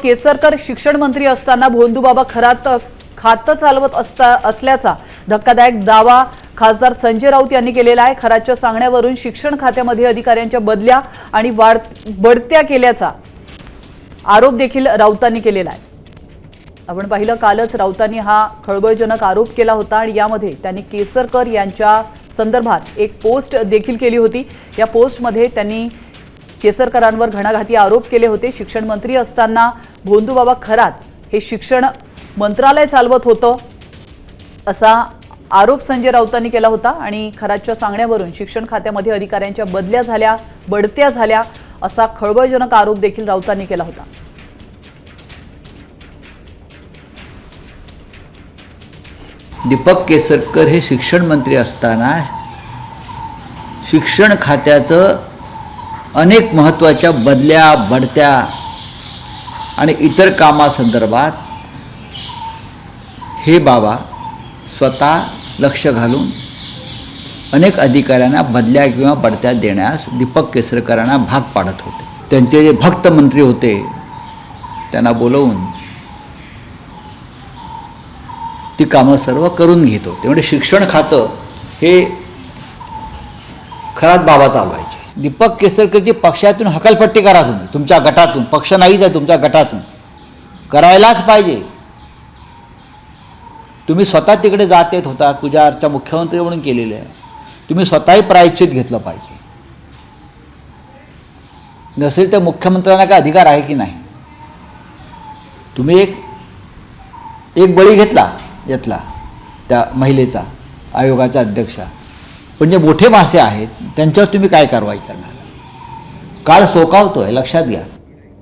केसरकर शिक्षण मंत्री असताना भोंदूबाबा खरात खातं चालवत असल्याचा धक्कादायक दावा खासदार संजय राऊत यांनी केलेला आहे। खरातच्या सांगण्यावरून शिक्षण खात्यामध्ये अधिकाऱ्यांच्या बदल्या आणि बढत्या केल्याचा आरोप देखील राऊतांनी केलेला आहे। आपण पाहिलं कालच राऊतांनी हा खळबळजनक आरोप केला होता आणि यामध्ये त्यांनी केसरकर यांच्या संदर्भात एक पोस्ट देखील केली होती। या पोस्टमध्ये त्यांनी केसरकरांवर घणाघाती आरोप केले होते। शिक्षण मंत्री असताना भोंदूबाबा खरात हे शिक्षण मंत्रालय चालवत होतं असा आरोप संजय राऊतांनी केला होता आणि खरातच्या सांगण्यावरून शिक्षण खात्यामध्ये अधिकाऱ्यांच्या बदल्या झाल्या, बढत्या झाल्या असा खळबळजनक आरोप देखील राऊतांनी केला होता। दीपक केसरकर हे शिक्षण मंत्री असताना शिक्षण खात्याचं अनेक महत्त्वाच्या बदल्या, बढत्या आणि इतर कामासंदर्भात हे बाबा स्वतः लक्ष घालून अनेक अधिकाऱ्यांना बदल्या किंवा बढत्या देण्यास दीपक केसरकरांना भाग पाडत होते। त्यांचे जे भक्त मंत्री होते त्यांना बोलवून ती कामं सर्व करून घेत होते। म्हणजे शिक्षण खातं हे खरात बाबा चालवायचे। दीपक केसरकरची पक्षातून हकालपट्टी करा तुम्ही, तुमच्या गटातून, पक्ष नाहीच आहे तुमच्या गटातून, करायलाच पाहिजे। तुम्ही स्वतः तिकडे जात येत होता, पूजा अर्चा मुख्यमंत्री म्हणून केलेले आहे, तुम्ही स्वतःही प्रायश्चित घेतलं पाहिजे। नसेल तर मुख्यमंत्र्यांना काय अधिकार आहे की नाही? तुम्ही एक बळी घेतला त्या महिलेचा, आयोगाचा अध्यक्षा, पण जे मोठे मासे आहेत त्यांच्यावर तुम्ही काय कारवाई करणार? काळ सोकावतोय, लक्षात घ्या।